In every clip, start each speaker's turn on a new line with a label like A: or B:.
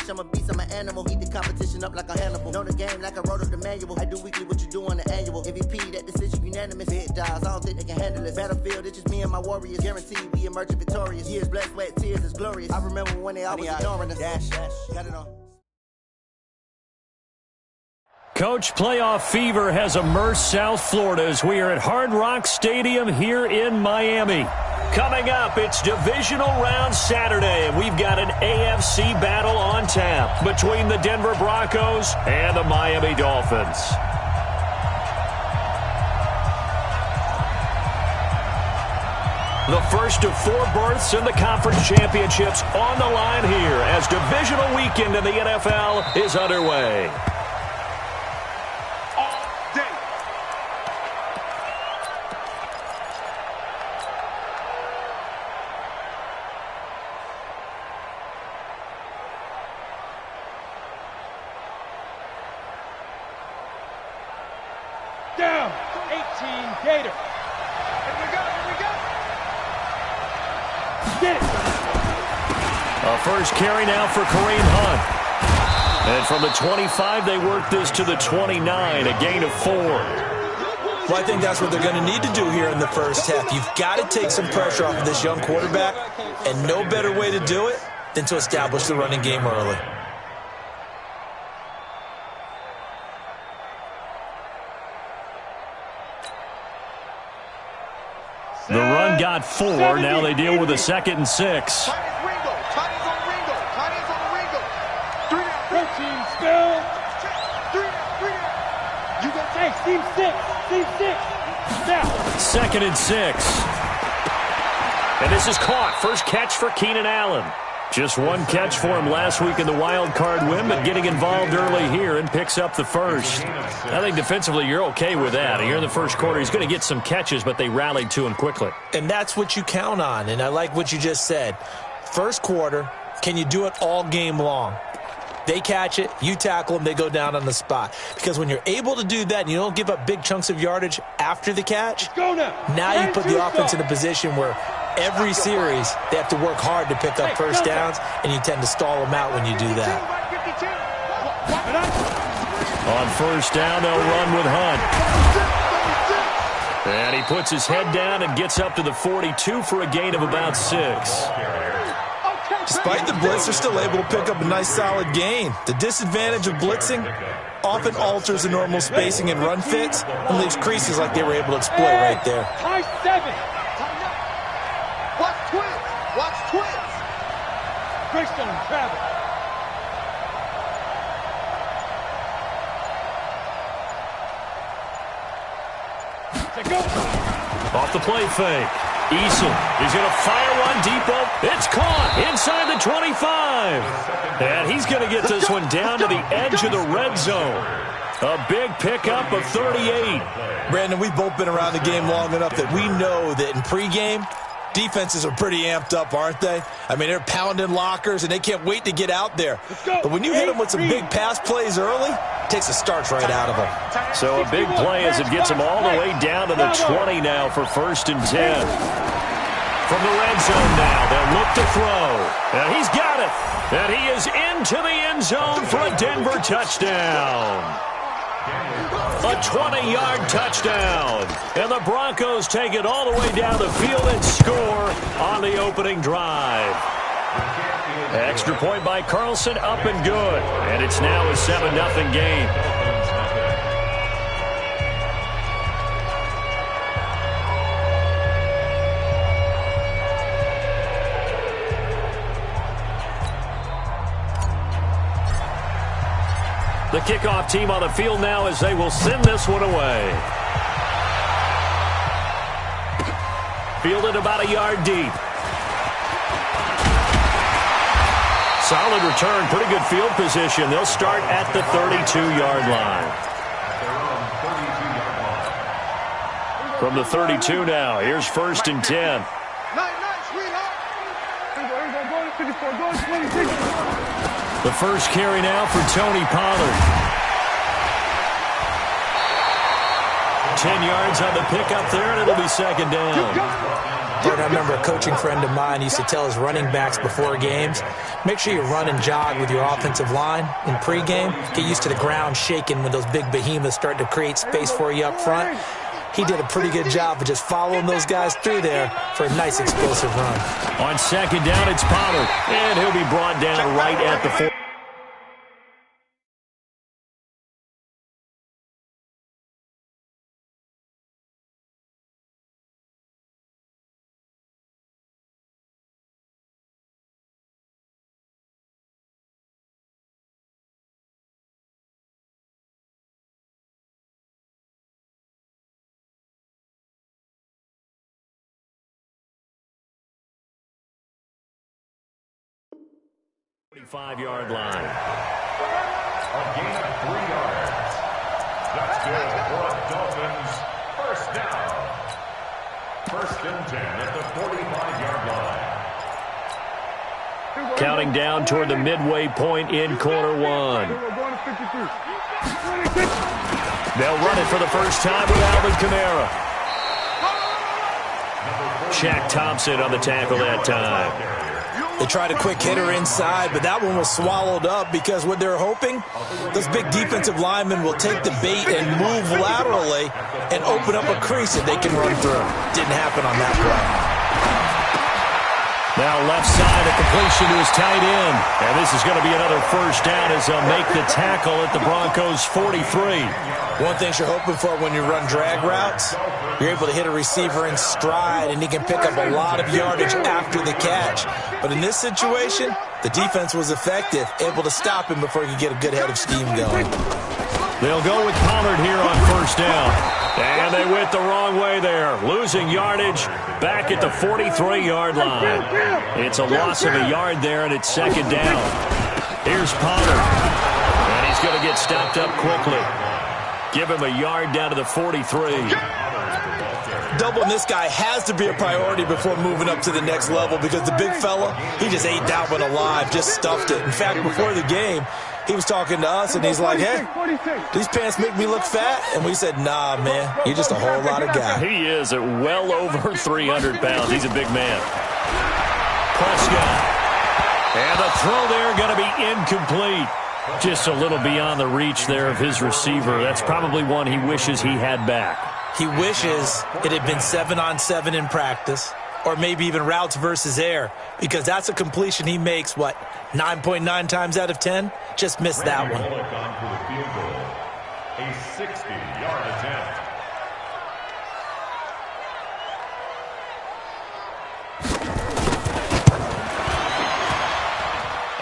A: bitch, I'm a beast, I'm an animal. Heat the competition up like a Hannibal. Know the game like I wrote up the manual. I do weekly what you do on the annual. MVP, that decision unanimous. Big dials, I don't think they can handle it. Battlefield, it's just me and my warriors. Guaranteed we emerging victorious. Years, blood, sweat, tears, it's glorious. I remember when they always ignoring us. Dash, got it on.
B: Coach, playoff fever has immersed South Florida as we are at Hard Rock Stadium here in Miami. Coming up, it's divisional round Saturday, and we've got an AFC battle on tap between the Denver Broncos and the Miami Dolphins. The first of 4 berths in the conference championships on the line here as divisional weekend in the NFL is underway.
C: Down, 18 Gator. Here we go. Get it.
B: A first carry now for Kareem Hunt. And from the 25, they work this to the 29, a gain of 4.
D: Well, I think that's what they're going to need to do here in the first half. You've got to take some pressure off of this young quarterback, and no better way to do it than to establish the running game early.
B: The run got 4. Now they deal with a 2nd and 6. Second and 6. And this is caught. First catch for Keenan Allen. Just one catch for him last week in the wild card win, but getting involved early here and picks up the first. I think defensively you're okay with that. Here in the first quarter, he's going to get some catches, but they rallied to him quickly.
D: And that's what you count on, and I like what you just said. First quarter, can you do it all game long? They catch it, you tackle them, they go down on the spot. Because when you're able to do that and you don't give up big chunks of yardage after the catch, now you put the offense in a position where every series they have to work hard to pick up first downs, and you tend to stall them out when you do that.
B: On first down, they'll run with Hunt. And he puts his head down and gets up to the 42 for a gain of about 6.
D: Despite the blitz, they're still able to pick up a nice solid gain. The disadvantage of blitzing often alters the normal spacing and run fits and leaves creases like they were able to exploit right there.
C: High 7. Watch twins. Greystone travel.
B: Off the play fake. Eason is going to fire one deep. It's caught inside the 25. And he's going to get this one down to the edge of the red zone. A big pickup of 38.
D: Brandon, we've both been around the game long enough that we know that in pregame, defenses are pretty amped up, aren't they? I mean, they're pounding lockers, and they can't wait to get out there. But when you hit them with some big pass plays early, it takes the starch right out of them.
B: So a big play as it gets them all the way down to the 20 now for 1st and 10. From the red zone now, they'll look to throw. And he's got it. And he is into the end zone for a Denver touchdown. A 20-yard touchdown. And the Broncos take it all the way down the field and score on the opening drive. Extra point by Carlson, up and good. And it's now a 7-0 game. The kickoff team on the field now as they will send this one away. Fielded about a yard deep. Solid return, pretty good field position. They'll start at the 32-yard line. From the 32 now, here's 1st and 10. The first carry now for Tony Pollard. 10 yards on the pickup there, and it'll be 2nd down.
D: But I remember a coaching friend of mine used to tell his running backs before games, make sure you run and jog with your offensive line in pregame. Get used to the ground shaking when those big behemoths start to create space for you up front. He did a pretty good job of just following those guys through there for a nice explosive run.
B: On second down, it's Pollard, and he'll be brought down right at the 4. Five-yard line.
E: A gain of 3 yards. That's good for a Dolphins first down. 1st and 10 at the 45-yard line.
B: Counting down toward the midway point in quarter 1. They'll run it for the first time with Alvin Kamara. Shaq Thompson on the tackle that time.
D: They tried a quick hitter inside, but that one was swallowed up because what they're hoping, those big defensive linemen will take the bait and move laterally and open up a crease that they can run through. Didn't happen on that play.
B: Now left side, a completion to his tight end. And this is going to be another first down as they'll make the tackle at the Broncos' 43.
D: One thing you're hoping for when you run drag routes, you're able to hit a receiver in stride, and he can pick up a lot of yardage after the catch. But in this situation, the defense was effective, able to stop him before he could get a good head of steam going.
B: They'll go with Pollard here on first down. And they went the wrong way there, losing yardage back at the 43-yard line. It's a loss of a yard there, and it's second down. Here's Pollard, and he's going to get stopped up quickly. Give him a yard down to the 43.
D: Doubling this guy has to be a priority before moving up to the next level because the big fella, he just ate that one alive, just stuffed it. In fact, before the game, he was talking to us, and he's like, hey, these pants make me look fat? And we said, nah, man, you're just a whole lot of guy.
B: He is at well over 300 pounds. He's a big man. Prescott. And the throw there going to be incomplete. Just a little beyond the reach there of his receiver. That's probably one he wishes he had back.
D: He wishes it had been 7-on-7 in practice, or maybe even routes versus air, because that's a completion he makes, 9.9 times out of 10? Just missed that one.
E: A 60-yard attempt.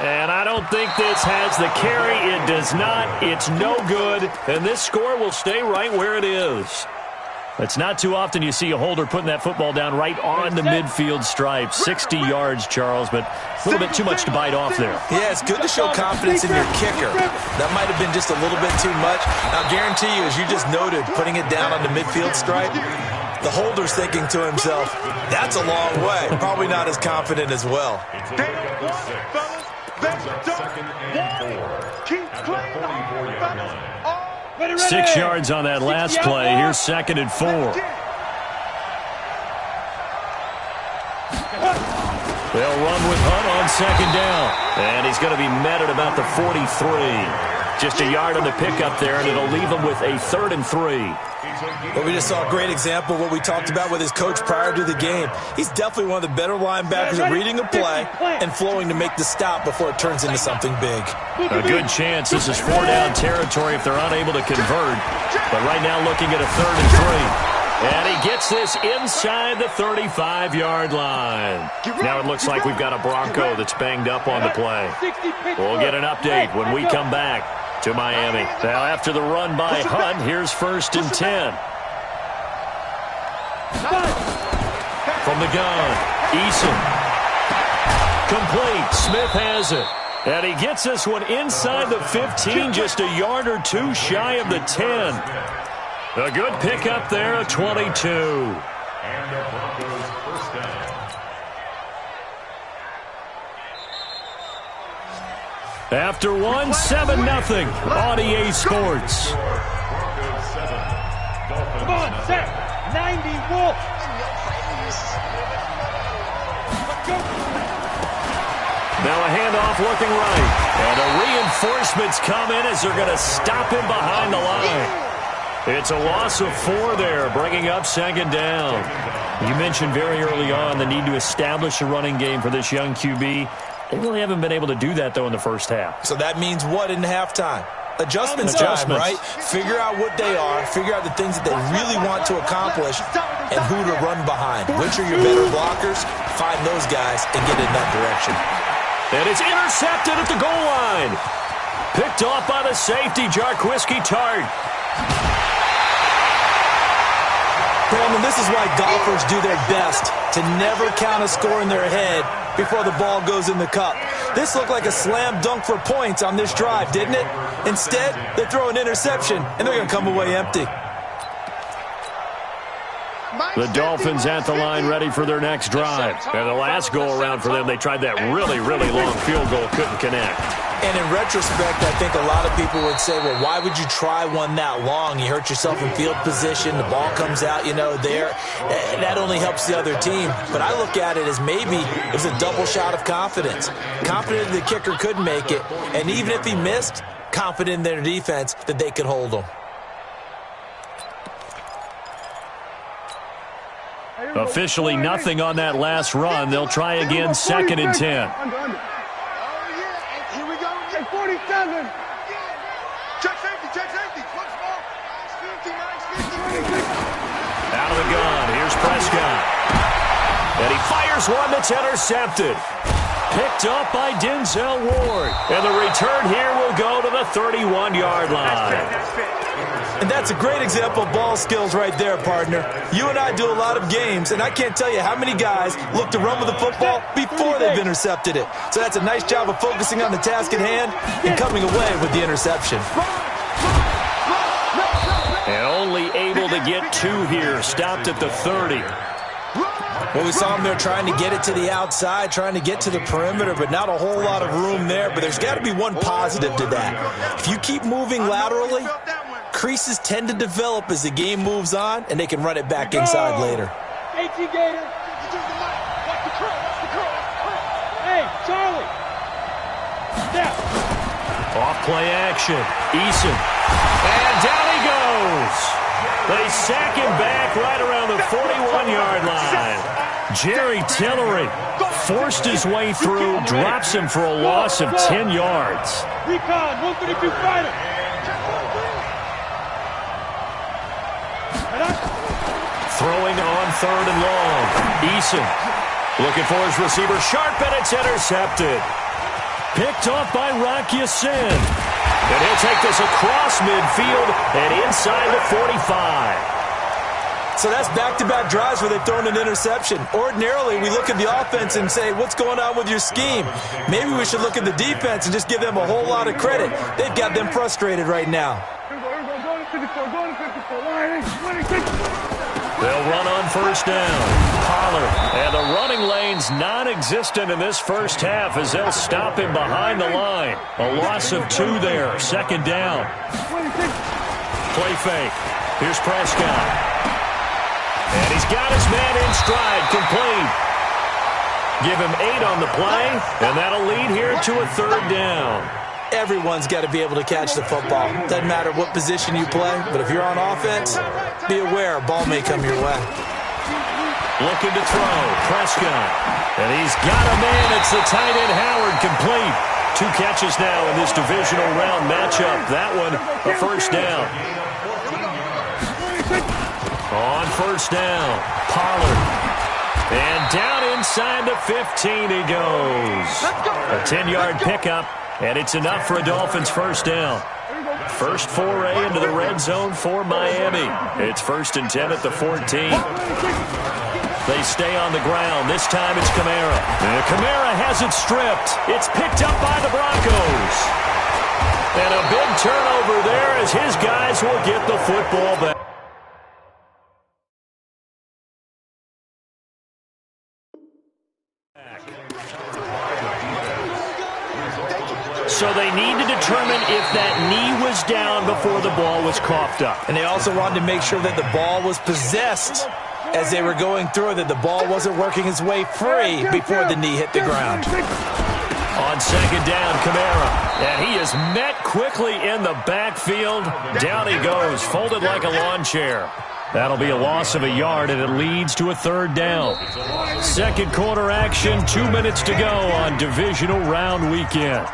B: And I don't think this has the carry. It does not. It's no good. And this score will stay right where it is. It's not too often you see a holder putting that football down right on the midfield stripe. 60 yards, Charles, but a little bit too much to bite off there.
D: Yeah, it's good to show confidence in your kicker. That might have been just a little bit too much. I'll guarantee you, as you just noted, putting it down on the midfield stripe, the holder's thinking to himself, that's a long way. Probably not as confident as well.
E: Second and 4. Keep playing. 44-yard line.
B: 6 yards on that last play. Here's second and 4. They'll run with Hunt on second down. And he's going to be met at about the 43. Just a yard on the pickup there, and it'll leave him with a 3rd and 3.
D: Well, we just saw a great example of what we talked about with his coach prior to the game. He's definitely one of the better linebackers at reading a play and flowing to make the stop before it turns into something big.
B: A good chance this is 4-down territory if they're unable to convert. But right now looking at a 3rd and 3. And he gets this inside the 35-yard line. Now it looks like we've got a Bronco that's banged up on the play. We'll get an update when we come back to Miami. Now after the run by Hunt, here's 1st and 10. From the gun, Eason. Complete. Smith has it. And he gets this one inside the 15, just a yard or two shy of the 10. A good pickup there, a 22.
E: And the Broncos first down.
B: After 7-0 on EA Sports.
E: Broncos 7. Dolphins
C: Come on, set. 90 Wolf.
B: Now a handoff looking right. And the reinforcements come in as they're going to stop him behind the line. It's a loss of 4 there, bringing up second down. You mentioned very early on the need to establish a running game for this young QB. They really haven't been able to do that, though, in the first half.
D: So that means what in halftime? Adjustments time, right? Figure out what they are, figure out the things that they really want to accomplish, and who to run behind. Which are your better blockers? Find those guys and get in that direction.
B: And it's intercepted at the goal line. Picked off by the safety, Jarquiski Tart.
D: Brandon, this is why golfers do their best to never count a score in their head before the ball goes in the cup. This looked like a slam dunk for points on this drive, didn't it? Instead, they throw an interception, and they're going to come away empty.
B: The Dolphins at the line ready for their next drive. And the last go-around for them, they tried that really, really long field goal, couldn't connect.
D: And in retrospect, I think a lot of people would say, well, why would you try one that long? You hurt yourself in field position. The ball comes out, there. That only helps the other team. But I look at it as maybe it was a double shot of confidence. Confident the kicker could make it. And even if he missed, confident in their defense that they could hold him.
B: Officially nothing on that last run. They'll try again, 2nd and 10.
C: Here we go. Check 47. Check safety. Once more. 50.
B: Out of the gun. Here's Prescott. And he fires one that's intercepted. Picked up by Denzel Ward. And the return here will go to the 31-yard line.
D: And that's a great example of ball skills right there, partner. You and I do a lot of games, and I can't tell you how many guys look to run with the football before they've intercepted it. So that's a nice job of focusing on the task at hand and coming away with the interception.
B: And only able to get 2 here, stopped at the 30.
D: Well, we saw him there trying to get it to the outside, trying to get to the perimeter, but not a whole lot of room there. But there's got to be one positive to that. If you keep moving laterally, creases tend to develop as the game moves on, and they can run it back inside later.
C: 18 Gator. Watch the curl. Hey, Charlie. Step.
B: Off play action. Eason. And down he goes. They sack him back right around the 41-yard line. Jerry Tillery forced his way through, drops him for a loss of 10 yards.
C: Recon, 132 fighter.
B: Throwing on 3rd and long. Eason looking for his receiver. Sharp, and it's intercepted. Picked off by Rock Ya-Sin. And he'll take this across midfield and inside the 45.
D: So that's back-to-back drives where they've thrown an interception. Ordinarily, we look at the offense and say, what's going on with your scheme? Maybe we should look at the defense and just give them a whole lot of credit. They've got them frustrated right now.
B: They'll run on 1st down. Pollard. And the running lane's non-existent in this first half as they'll stop him behind the line. A loss of 2 there. 2nd down. Play fake. Here's Prescott. And he's got his man in stride. Complete. Give him 8 on the play, and that'll lead here to a 3rd down.
D: Everyone's got to be able to catch the football. Doesn't matter what position you play, but if you're on offense, be aware a ball may come your way.
B: Looking to throw, Prescott. And he's got a man. It's the tight end Howard, complete. 2 catches now in this divisional round matchup. That one, a 1st down. On 1st down, Pollard. And down inside the 15 he goes. A 10-yard pickup. And it's enough for a Dolphins 1st down. First foray into the red zone for Miami. It's 1st and 10 at the 14. They stay on the ground. This time it's Kamara. And Kamara has it stripped. It's picked up by the Broncos. And a big turnover there as his guys will get the football back. So they need to determine if that knee was down before the ball was coughed up.
D: And they also wanted to make sure that the ball was possessed as they were going through it that the ball wasn't working its way free before the knee hit the ground.
B: On second down, Kamara. And he is met quickly in the backfield. Down he goes, folded like a lawn chair. That'll be a loss of a yard, and it leads to a third down. Second quarter action, 2 minutes to go on divisional round weekend.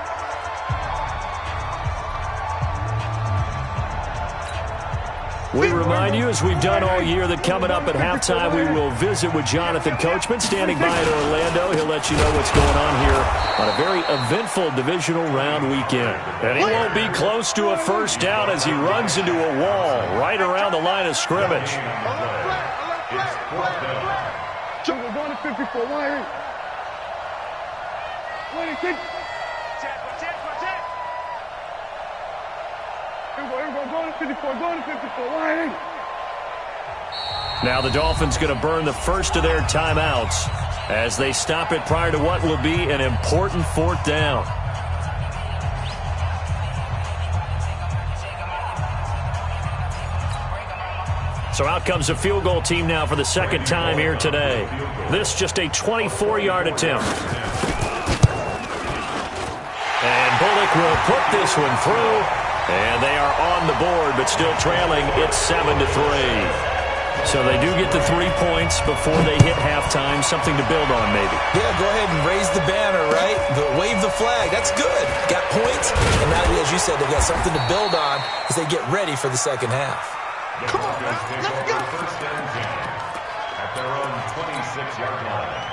B: We remind you, as we've done all year, that coming up at halftime, we will visit with Jonathan Coachman, standing by in Orlando. He'll let you know what's going on here on a very eventful divisional round weekend. And he won't be close to a first down as he runs into a wall right around the line of scrimmage.
C: We're going to 54.
B: Now the Dolphins going to burn the first of their timeouts as they stop it prior to what will be an important fourth down. So out comes a field goal team now for the second time here today. This just a 24-yard attempt. And Bullock will put this one through. And they are on the board, but still trailing. It's 7-3. So they do get the 3 points before they hit halftime. Something to build on, maybe.
D: Yeah, go ahead and raise the banner, right? Wave the flag. That's good. Got points. And now, as you said, they've got something to build on as they get ready for the second half.
C: Come on, man. Let's go.
E: First and 10 at their own 26-yard line.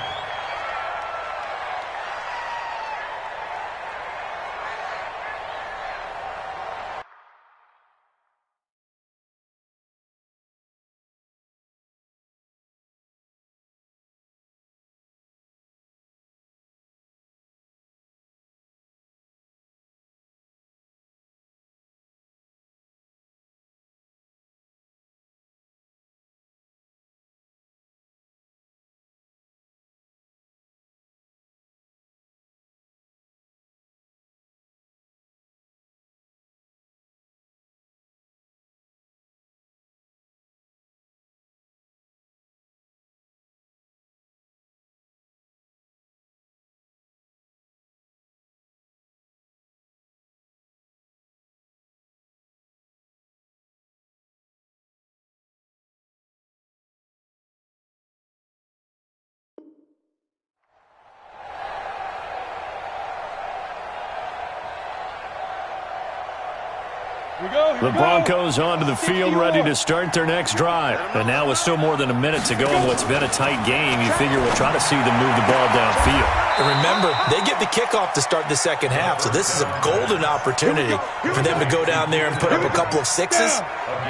B: The Broncos onto the field, ready to start their next drive. And now with still more than a minute to go in what's been a tight game, you figure we'll try to see them move the ball downfield.
D: And remember, they get the kickoff to start the second half, so this is a golden opportunity for them to go down there and put up a couple of sixes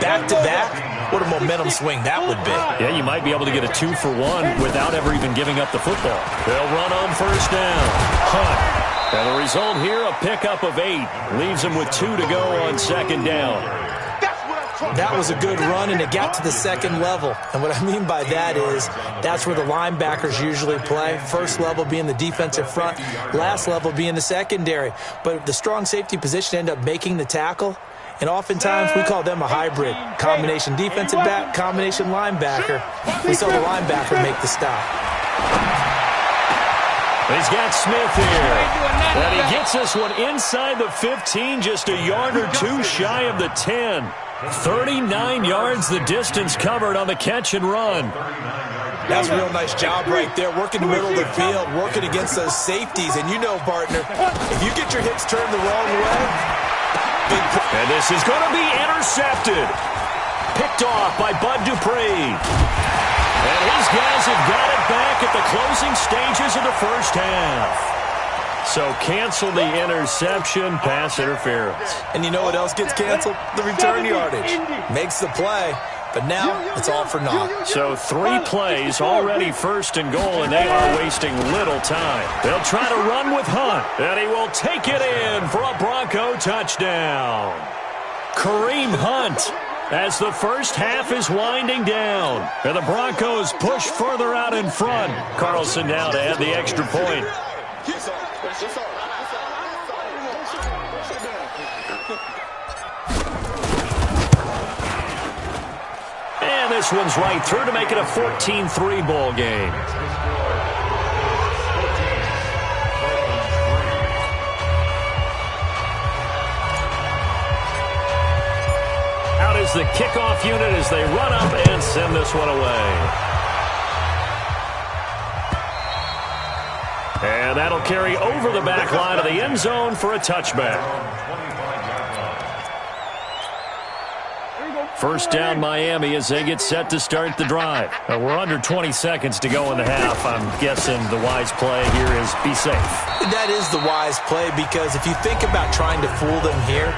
D: back-to-back. What a momentum swing that would be.
B: Yeah, you might be able to get a 2-for-1 without ever even giving up the football. They'll run on first down. Hunt. And the result here, a pickup of 8. Leaves them with 2 to go on second down.
D: That was a good run, and it got to the second level. And what I mean by that is that's where the linebackers usually play. First level being the defensive front, last level being the secondary. But the strong safety position ended up making the tackle. And oftentimes we call them a hybrid. Combination defensive back, combination linebacker. We saw the linebacker make the stop.
B: He's got Smith here. And he gets this one inside the 15, just a yard or 2 shy of the 10. 39 yards the distance covered on the catch and run.
D: That's a real nice job right there, working the middle of the field, working against those safeties. And you know, partner, if you get your hips turned the wrong way, big play.
B: And this is going to be intercepted. Picked off by Bud Dupree. And his guys have got it back at the closing stages of the first half. So cancel the interception, pass interference.
D: And you know what else gets canceled? The return yardage. Makes the play, but now it's all for naught.
B: So 3 plays, already first and goal, and they are wasting little time. They'll try to run with Hunt, and he will take it in for a Bronco touchdown. Kareem Hunt, as the first half is winding down. And the Broncos push further out in front. Carlson now to add the extra point. And this this one's right through to make it a 14-3 ball game. Out is the kickoff unit as they run up and send this one away. And that'll carry over the back line of the end zone for a touchback. First down Miami as they get set to start the drive. We're under 20 seconds to go in the half. I'm guessing the wise play here is be safe.
D: That is the wise play, because if you think about trying to fool them here,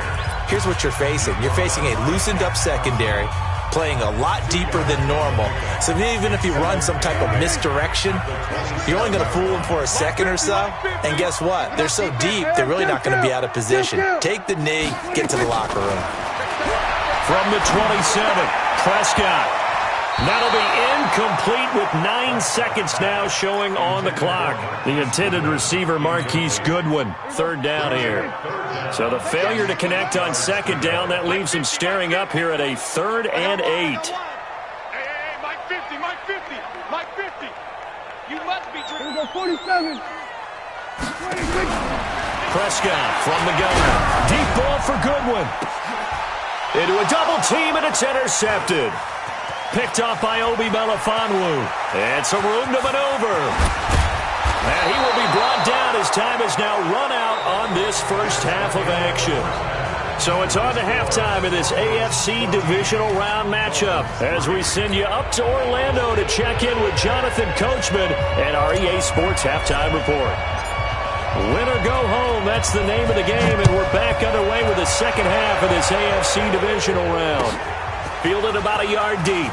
D: here's what you're facing. You're facing a loosened up secondary, playing a lot deeper than normal. So even if you run some type of misdirection, you're only going to fool them for a second or so. And guess what? They're so deep, they're really not going to be out of position. Take the knee, get to the locker room.
B: From the 27, Prescott. That'll be incomplete with 9 seconds now showing on the clock. The intended receiver, Marquise Goodwin, third down here. So the failure to connect on second down, that leaves him staring up here at a 3rd and 8.
C: Hey, Mike 50, Mike 50, Mike 50. You must be drinking. Here we go, 47. 26.
B: Prescott from the gun. Deep ball for Goodwin. Into a double team, and it's intercepted. Picked off by Obi Melifonwu. And some room to maneuver. And he will be brought down as time has now run out on this first half of action. So it's on to halftime of this AFC divisional round matchup as we send you up to Orlando to check in with Jonathan Coachman and our EA Sports Halftime Report. Win or go home, that's the name of the game, and we're back underway with the second half of this AFC divisional round. Fielded about a yard deep.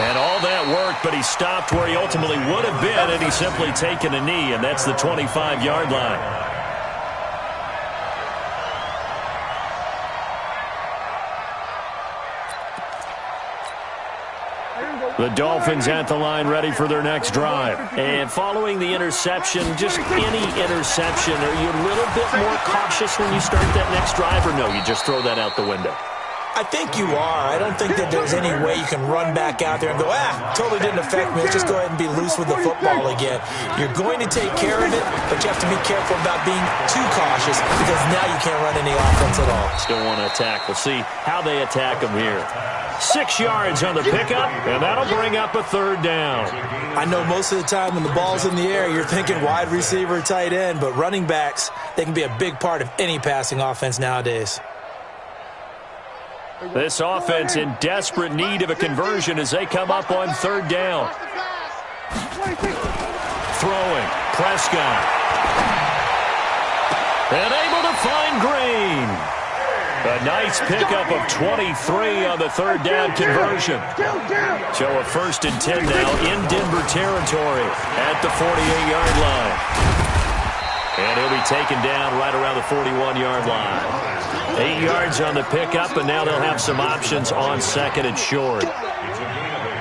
B: And all that worked, but he stopped where he ultimately would have been, and he's simply taken a knee, and that's the 25-yard line. The Dolphins at the line ready for their next drive. And following the interception, just any interception, are you a little bit more cautious when you start that next drive, or no, you just throw that out the window?
D: I think you are. I don't think that there's any way you can run back out there and go, totally didn't affect me. Let's just go ahead and be loose with the football again. You're going to take care of it, but you have to be careful about being too cautious, because now you can't run any offense at all.
B: Still want to attack. We'll see how they attack them here. 6 yards on the pickup, and that'll bring up a third down.
D: I know most of the time when the ball's in the air, you're thinking wide receiver, tight end, but running backs, they can be a big part of any passing offense nowadays.
B: This offense in desperate need of a conversion as they come up on third down. Throwing, Prescott. And able to find Green. A nice pickup of 23 on the third down conversion. So a 1st and 10 now in Denver territory at the 48-yard line. And he'll be taken down right around the 41-yard line. 8 yards on the pickup, and now they'll have some options on 2nd and short.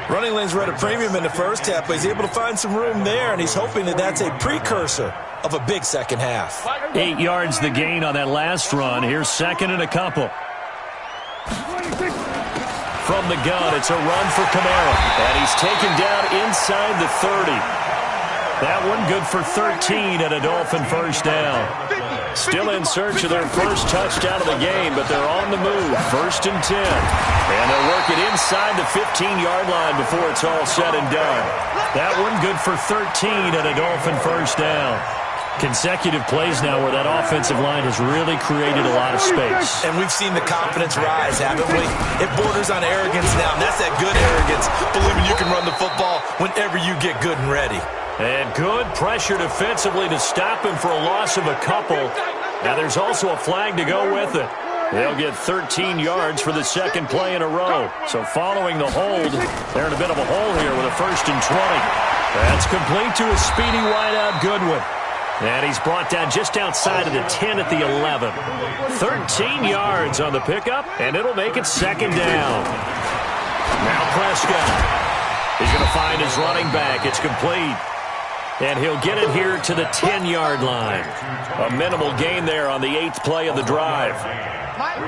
D: Running lanes were at a premium in the first half, but he's able to find some room there, and he's hoping that that's a precursor of a big second half.
B: 8 yards the gain on that last run. Here's 2nd and a couple. From the gun, it's a run for Kamara, and he's taken down inside the 30. That one good for 13 and a Dolphin first down. Still in search of their first touchdown of the game, but they're on the move. 1st and 10. And they'll work it inside the 15-yard line before it's all said and done. That one good for 13 and a Dolphin first down. Consecutive plays now where that offensive line has really created a lot of space.
D: And we've seen the confidence rise, haven't we? It borders on arrogance now, and that's that good arrogance, believing you can run the football whenever you get good and ready.
B: And good pressure defensively to stop him for a loss of a couple. Now there's also a flag to go with it. They'll get 13 yards for the second play in a row. So following the hold, they're in a bit of a hole here with a 1st and 20. That's complete to a speedy wideout Goodwin. And he's brought down just outside of the 10 at the 11. 13 yards on the pickup, and it'll make it 2nd down. Now Prescott. He's going to find his running back. It's complete. And he'll get it here to the 10-yard line. A minimal gain there on the 8th play of the drive.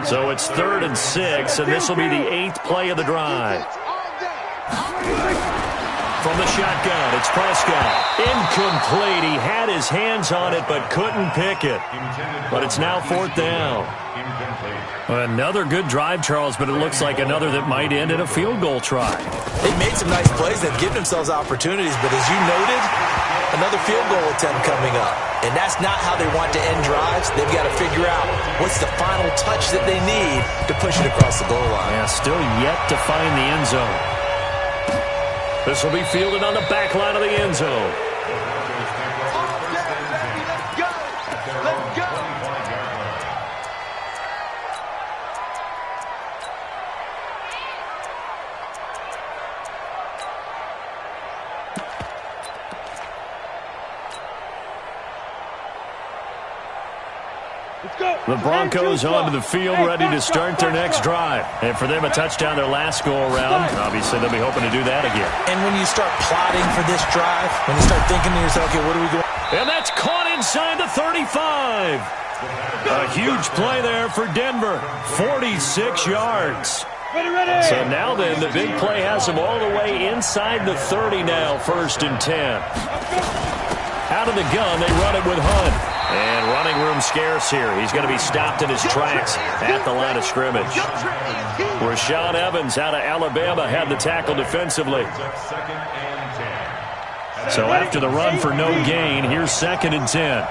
B: So it's 3rd and 6, and this will be the 8th play of the drive. From the shotgun, it's Prescott. Incomplete. He had his hands on it but couldn't pick it. But it's now 4th down. Another good drive, Charles, but it looks like another that might end in a field goal try.
D: They've made some nice plays. They've given themselves opportunities, but as you noted, another field goal attempt coming up. And that's not how they want to end drives. They've got to figure out what's the final touch that they need to push it across the goal line.
B: Yeah, still yet to find the end zone. This will be fielded on the back line of the end zone. The Broncos onto the field, ready to start their next drive. And for them, a touchdown their last go-around. Obviously, they'll be hoping to do that again.
D: And when you start plotting for this drive, when you start thinking to yourself, okay, what are we doing?
B: And that's caught inside the 35. A huge play there for Denver. 46 yards. So now then, the big play has them all the way inside the 30 now, 1st and 10. Out of the gun, they run it with Hunt. And running room scarce here. He's going to be stopped in his tracks at the line of scrimmage. Rashaan Evans out of Alabama had the tackle defensively. So after the run for no gain, here's 2nd and 10.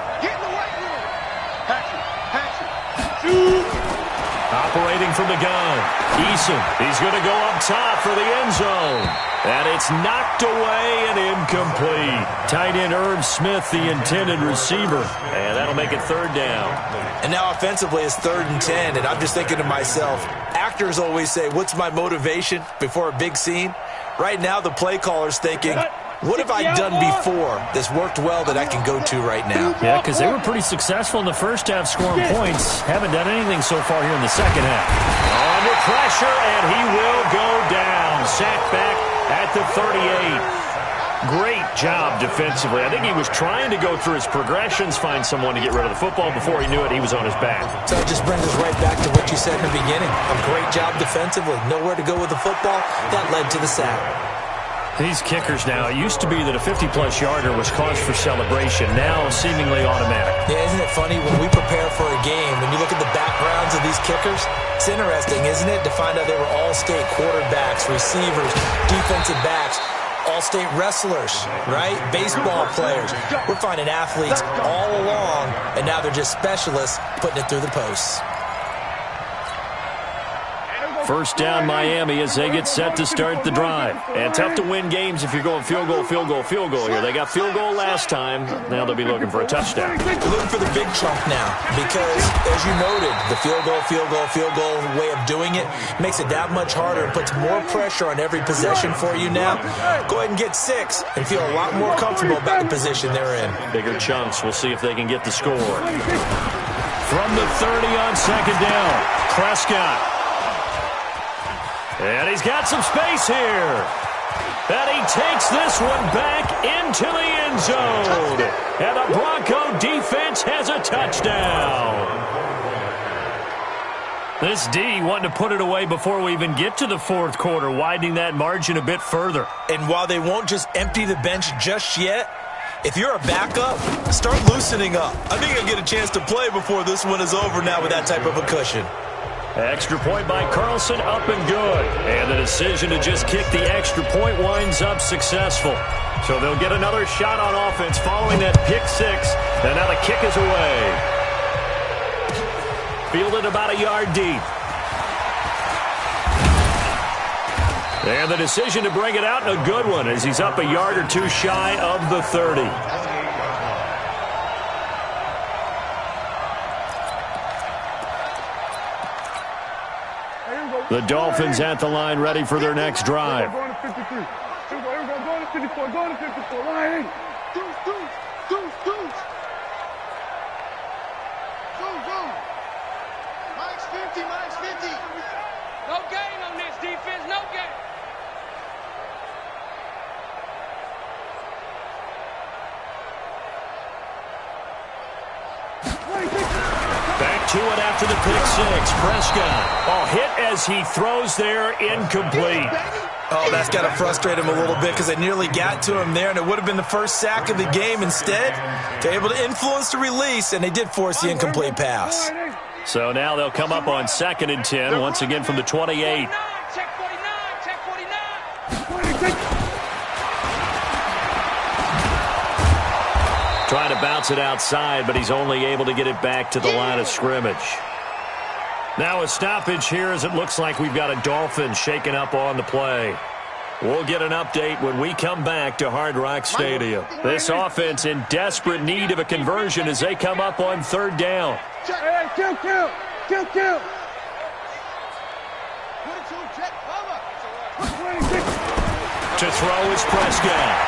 B: Operating from the gun. Eason, he's going to go up top for the end zone. And it's knocked away and incomplete. Tight end Irv Smith, the intended receiver. And that'll make it 3rd down.
D: And now offensively it's 3rd and 10. And I'm just thinking to myself, actors always say, what's my motivation before a big scene? Right now the play caller's thinking, what have I done before that's worked well that I can go to right now?
B: Yeah, because they were pretty successful in the first half scoring points. Haven't done anything so far here in the second half. Under pressure, and he will go down. Sacked back at the 38. Great job defensively. I think he was trying to go through his progressions, find someone to get rid of the football. Before he knew it, he was on his back.
D: So it just brings us right back to what you said in the beginning. A great job defensively. Nowhere to go with the football. That led to the sack.
B: These kickers now, it used to be that a 50-plus yarder was cause for celebration. Now seemingly automatic.
D: Yeah, isn't it funny when we prepare for a game, when you look at the backgrounds of these kickers, it's interesting, isn't it, to find out they were all-state quarterbacks, receivers, defensive backs, all-state wrestlers, right? Baseball players. We're finding athletes all along, and now they're just specialists putting it through the posts.
B: 1st down Miami as they get set to start the drive. And tough to win games if you're going field goal, field goal, field goal here. They got field goal last time. Now they'll be looking for a touchdown.
D: They're looking for the big chunk now because, as you noted, the field goal way of doing it makes it that much harder and puts more pressure on every possession for you now. Go ahead and get 6 and feel a lot more comfortable about the position they're in.
B: Bigger chunks. We'll see if they can get the score. From the 30 on 2nd down, Prescott. And he's got some space here. And he takes this one back into the end zone. And the Bronco defense has a touchdown. This D wanting to put it away before we even get to the 4th quarter, widening that margin a bit further.
D: And while they won't just empty the bench just yet, if you're a backup, start loosening up. I think I'll get a chance to play before this one is over now with that type of a cushion.
B: Extra point by Carlson, up and good. And the decision to just kick the extra point winds up successful. So they'll get another shot on offense following that pick 6. And now the kick is away. Fielded about a yard deep. And the decision to bring it out, and a good one, as he's up a yard or two shy of the 30. The Dolphins at the line, ready for their next drive.
C: Going to 53. Here we go, going to 54, going to 54. Line 8. Deuce. Go. Mike's 50. No gain on this defense, no gain.
B: to it after the pick six. Prescott. Oh, hit as he throws there, incomplete.
D: Oh, that's got to frustrate him a little bit because they nearly got to him there, and it would have been the first sack of the game. Instead, they're able to influence the release, and they did force the incomplete pass.
B: So now they'll come up on 2nd and 10, once again from the 28. Trying to bounce it outside, but he's only able to get it back to the line of scrimmage. Now a stoppage here as it looks like we've got a Dolphin shaken up on the play. We'll get an update when we come back to Hard Rock Stadium. This offense in desperate need of a conversion as they come up on 3rd down.
C: Kill.
B: To throw is Prescott.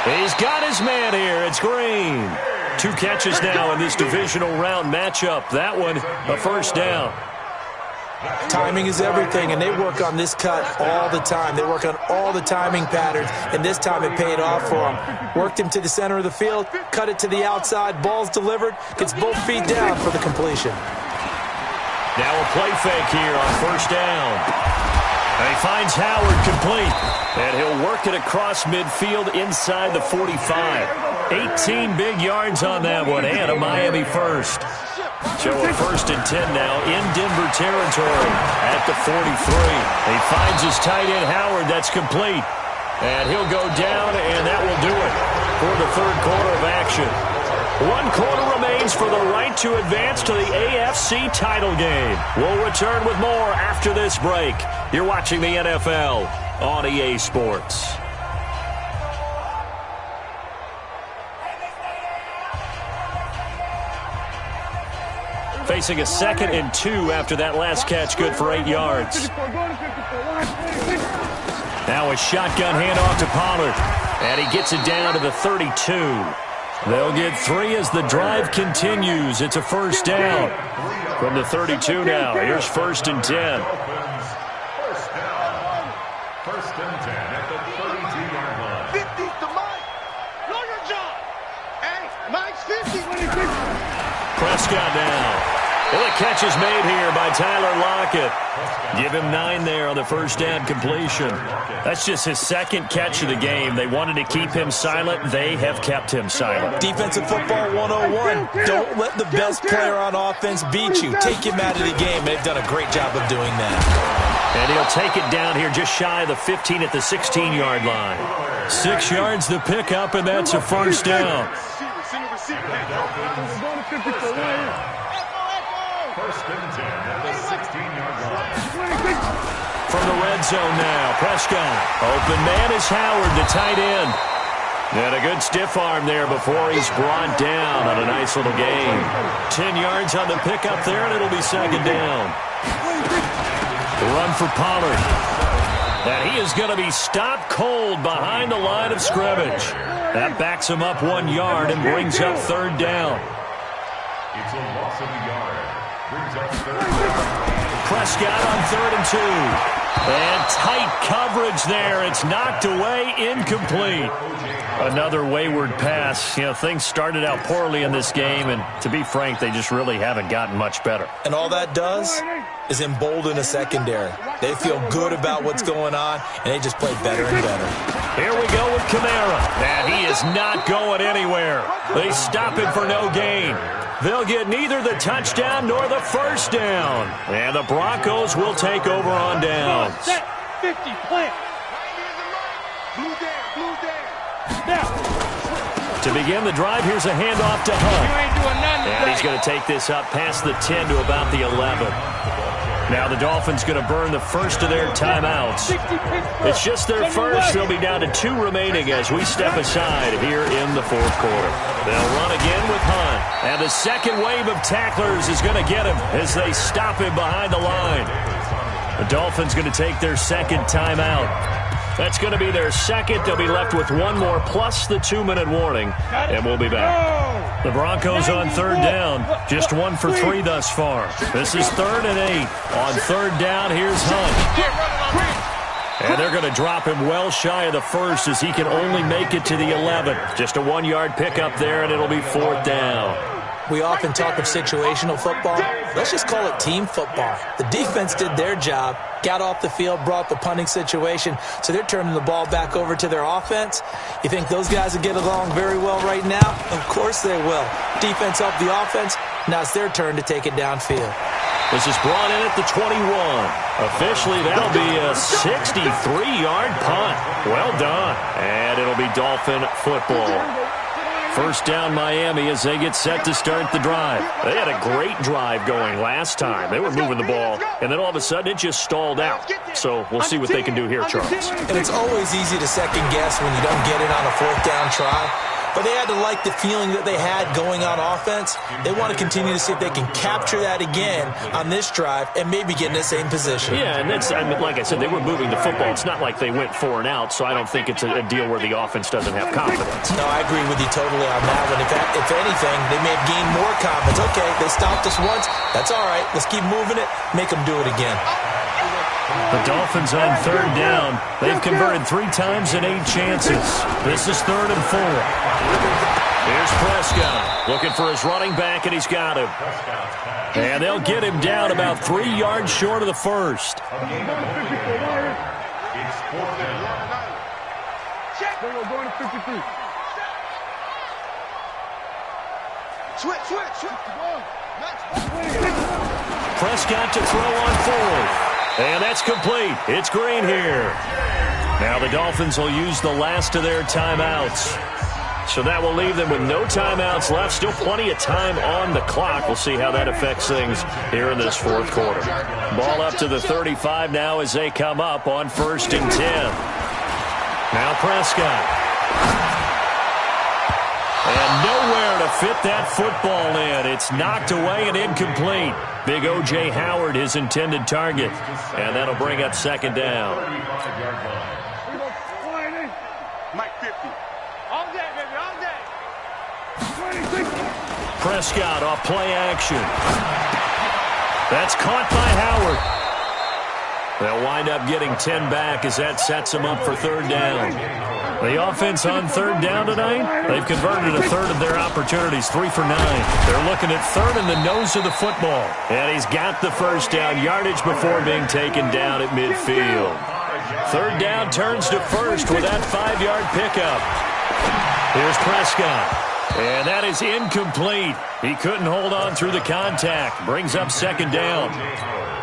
B: He's got his man here. It's Green. 2 catches now in this divisional round matchup. That one, a first down.
D: Timing is everything, and they work on this cut all the time. They work on all the timing patterns, and this time it paid off for him. Worked him to the center of the field, cut it to the outside, ball's delivered, gets both feet down for the completion.
B: Now a play fake here on 1st down. And he finds Howard complete. And he'll work it across midfield inside the 45. 18 big yards on that one, and a Miami first. So a 1st and 10 now in Denver territory at the 43. He finds his tight end Howard. That's complete. And he'll go down, and that will do it for the 3rd quarter of action. 1 quarter remains for the right to advance to the AFC title game. We'll return with more after this break. You're watching the NFL on EA Sports. Facing a 2nd and 2 after that last catch, good for 8 yards. Now a shotgun handoff to Pollard, and he gets it down to the 32. They'll get 3 as the drive continues. It's a first down from the 32 now. Here's 1st and 10.
E: First and 10 at the 32-yard line.
C: 50 to Mike. Know your job. Hey, Mike's 50.
B: Prescott now. Well, the catch is made here by Tyler Lockett. Give him 9 there on the first down completion. That's just his 2nd catch of the game. They wanted to keep him silent. They have kept him silent.
D: Defensive football 101. Don't let the best player on offense beat you. Take him out of the game. They've done a great job of doing that.
B: And he'll take it down here just shy of the 15 at the 16-yard line. 6 yards the pickup, and that's a first down.
E: First and 10 at the 16-yard line.
B: From the red zone now, Prescott. Open man is Howard, the tight end. And a good stiff arm there before he's brought down on a nice little gain. 10 yards on the pickup there, and it'll be 2nd down. Run for Pollard. And he is going to be stopped cold behind the line of scrimmage. That backs him up 1 yard and brings up 3rd down.
E: It's a loss of a yard. Brings up 3rd down.
B: Prescott on 3rd and 2. And tight coverage there. It's knocked away, incomplete. Another wayward pass. You know, things started out poorly in this game, and to be frank, they just really haven't gotten much better.
D: And all that does is embolden a secondary. They feel good about what's going on, and they just play better and better.
B: Here we go with Kamara. And he is not going anywhere. They stop him for no gain. They'll get neither the touchdown nor the first down. And the Broncos will take over on downs.
C: 50, plant. Blue down. Now.
B: To begin the drive, here's a handoff to Hunt.
C: You ain't doing nothing
B: And he's going to take this up past the 10 to about the 11. Now the Dolphins going to burn the first of their timeouts. It's just their first. They'll be down to 2 remaining as we step aside here in the 4th quarter. They'll run again with Hunt. And the second wave of tacklers is going to get him as they stop him behind the line. The Dolphins going to take their 2nd timeout. That's going to be their 2nd. They'll be left with 1 more plus the 2-minute warning, and we'll be back. The Broncos on 3rd down. Just 1 for 3 thus far. This is 3rd and 8. On 3rd down, here's Hunt. And they're going to drop him well shy of the 1st as he can only make it to the 11. Just a 1-yard pickup there, and it'll be 4th down.
D: We often talk of situational football. Let's just call it team football. The defense did their job, got off the field, brought the punting situation, so they're turning the ball back over to their offense. You think those guys will get along very well right now? Of course they will. Defense helped the offense. Now it's their turn to take it downfield.
B: This is brought in at the 21. Officially, that'll be a 63-yard punt. Well done. And it'll be Dolphin football. First down Miami as they get set to start the drive. They had a great drive going last time. They were moving the ball, and then all of a sudden it just stalled out. So we'll see what they can do here, Charles.
D: And it's always easy to second guess when you don't get it on a fourth down try. But they had to like the feeling that they had going on offense. They want to continue to see if they can capture that again on this drive and maybe get in the same position.
B: Yeah, and that's, I mean, like I said, they were moving the football. It's not like they went 4 and out, so I don't think it's a deal where the offense doesn't have confidence.
D: No, I agree with you totally on that one. If anything, they may have gained more confidence. Okay, they stopped us once. That's all right. Let's keep moving it. Make them do it again.
B: The Dolphins on third down. They've converted 3 times in 8 chances. This is 3rd and 4. Here's Prescott looking for his running back, and he's got him. And they'll get him down about 3 yards short of the first.
E: It's 4th down.
C: Going to 53. Switch.
B: Prescott to throw on 4th. And that's complete. It's Green here. Now the Dolphins will use the last of their timeouts. So that will leave them with no timeouts left. Still plenty of time on the clock. We'll see how that affects things here in this 4th quarter. Ball up to the 35 now as they come up on 1st and 10. Now Prescott. And nowhere to fit that football in. It's knocked away and incomplete. Big O.J. Howard, his intended target. And that'll bring up 2nd down.
C: Mike 50. All day, baby, all day.
B: Prescott off play action. That's caught by Howard. They'll wind up getting 10 back as that sets them up for 3rd down. The offense on 3rd down tonight, they've converted 1/3 of their opportunities, 3 for 9. They're looking at 3rd in the nose of the football. And he's got the first down yardage before being taken down at midfield. 3rd down turns to 1st with that 5-yard pickup. Here's Prescott. And that is incomplete. He couldn't hold on through the contact. Brings up 2nd down.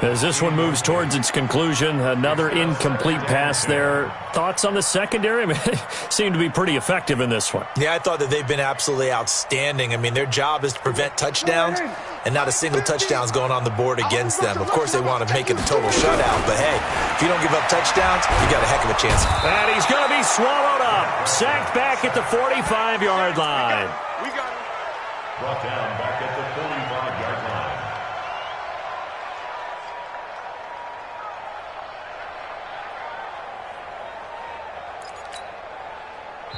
B: As this one moves towards its conclusion, another incomplete pass there. Thoughts on the secondary? I mean, they seem to be pretty effective in this one.
D: Yeah, I thought that they've been absolutely outstanding. I mean, their job is to prevent touchdowns, and not a single touchdown is going on the board against them. Of course, they want to make it a total shutout, but hey, if you don't give up touchdowns, you got a heck of a chance.
B: And he's going to be swallowed up. Sacked back at the 45-yard line.
C: We got him.
E: Brought down back at the 45-yard line.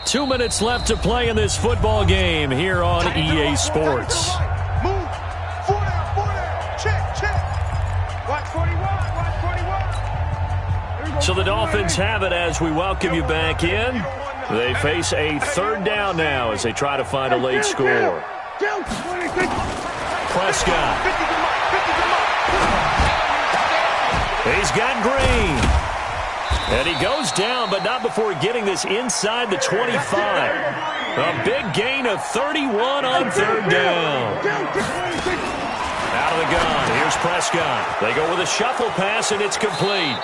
B: 2 minutes left to play in this football game here on EA Sports.
C: Move. 4 down. Check. Watch 41.
B: So the Dolphins have it as we welcome you back in. They face a 3rd down now as they try to find a late score. Prescott. He's got Green. And he goes down, but not before getting this inside the 25. A big gain of 31 on 3rd down. Out of the gun, here's Prescott. They go with a shuffle pass, and it's complete.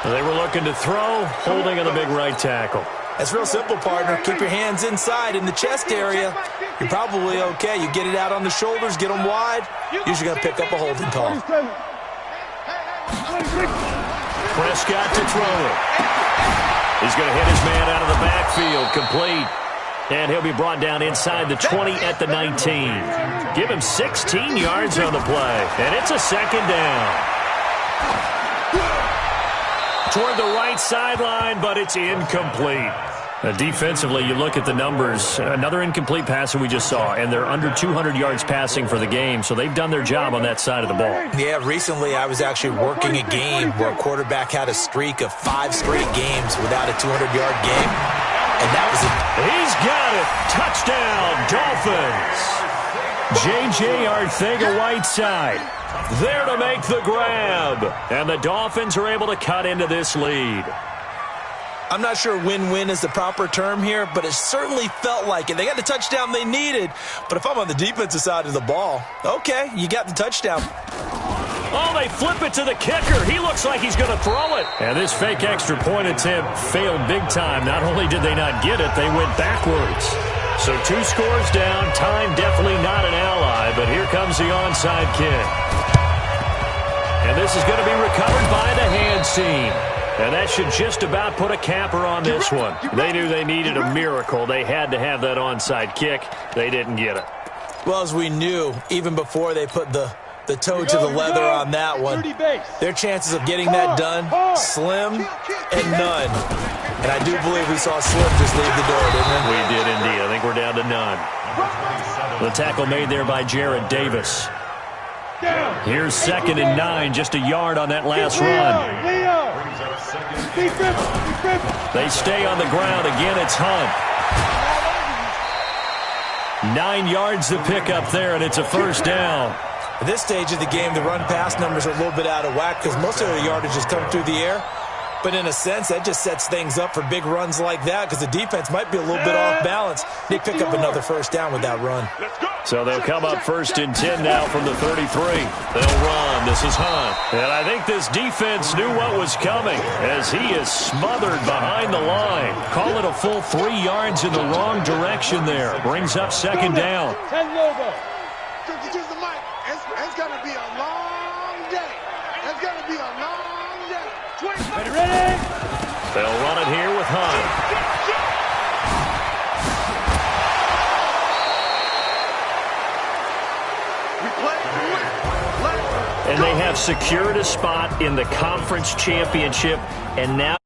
B: They were looking to throw, holding on the big right tackle.
D: That's real simple, partner. Keep your hands inside in the chest area. You're probably okay. You get it out on the shoulders, get them wide. Usually going to pick up a holding call.
B: Prescott to throw it. He's going to hit his man out of the backfield, complete. And he'll be brought down inside the 20 at the 19. Give him 16 yards on the play. And it's a 2nd down. Toward the right sideline, but it's incomplete. Defensively, you look at the numbers. Another incomplete pass that we just saw, and they're under 200 yards passing for the game, so they've done their job on that side of the ball.
D: Yeah, recently I was actually working a game where a quarterback had a streak of 5 straight games without a 200-yard game, and that was it.
B: He's got it. Touchdown, Dolphins. J.J. Arcega-Whiteside there to make the grab, and the Dolphins are able to cut into this lead.
D: I'm not sure win-win is the proper term here, but it certainly felt like it. They got the touchdown they needed, but if I'm on the defensive side of the ball, okay, you got the touchdown.
B: Oh, they flip it to the kicker. He looks like he's going to throw it. And this fake extra point attempt failed big time. Not only did they not get it, they went backwards. So 2 scores down. Time definitely not an ally, but here comes the onside kick. And this is going to be recovered by the hands team. And that should just about put a capper on this one. They knew they needed a miracle. They had to have that onside kick. They didn't get it.
D: Well, as we knew, even before they put the toe to the leather on that one, their chances of getting that done, slim and none. And I do believe we saw Slim just leave the door, didn't we?
B: We did indeed. I think we're down to none. The tackle made there by Jared Davis. Here's 2nd and 9, just a yard on that last run. They stay on the ground. Again, it's Hunt. 9 yards to pick up there, and it's a first down.
D: At this stage of the game, the run-pass numbers are a little bit out of whack because most of their yardage has come through the air. But in a sense, that just sets things up for big runs like that because the defense might be a little bit off balance. They pick up another first down with that run.
B: So they'll come up 1st and 10 now from the 33. They'll run. This is Hunt. And I think this defense knew what was coming as he is smothered behind the line. Call it a full 3 yards in the wrong direction there. Brings up 2nd down.
C: Use the mic. It's going to be a long day. It's going to be a long day. Ready?
B: They'll run it here with Hunt. And they have secured a spot in the conference championship, and now